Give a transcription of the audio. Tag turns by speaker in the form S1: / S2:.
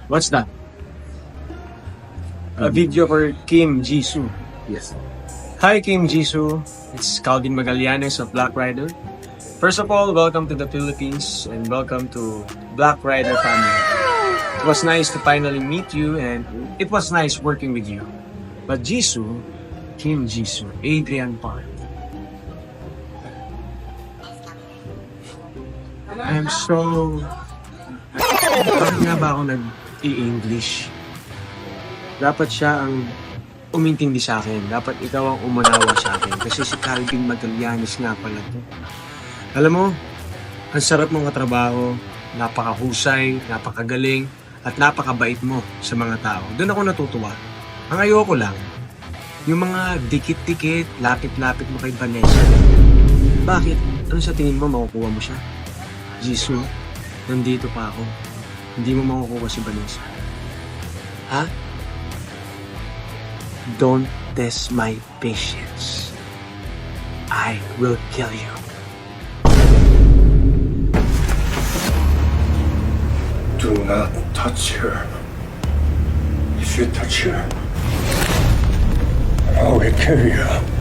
S1: What's that? A video for Kim Jisoo.
S2: Yes.
S1: Hi Kim Jisoo, it's Calvin Magallanes of Black Rider. First of all, welcome to the Philippines and welcome to Black Rider family. It was nice to finally meet you and it was nice working with you. But Jisoo, Kim Jisoo, Adrian Park. I'm so... Bakit nga ba ako nag-i-English? Dapat siya ang umintindi sa akin. Dapat ikaw ang umunawa sa akin. Kasi si Calvin Magallanes nga pala to. Alam mo, ang sarap mong katrabaho, napakahusay, napakagaling, at napakabait mo sa mga tao. Doon ako natutuwa. Ang ayoko lang, yung mga dikit-dikit, lapit-lapit mo kay Vanessa. Bakit? Ano sa tingin mo makukuha mo siya? Jisoo, nandito pa ako. Hindi mo makukuha si Vanessa. Ha? Don't test my patience. I will kill you.
S2: Do not touch her. If you touch her, I will kill you.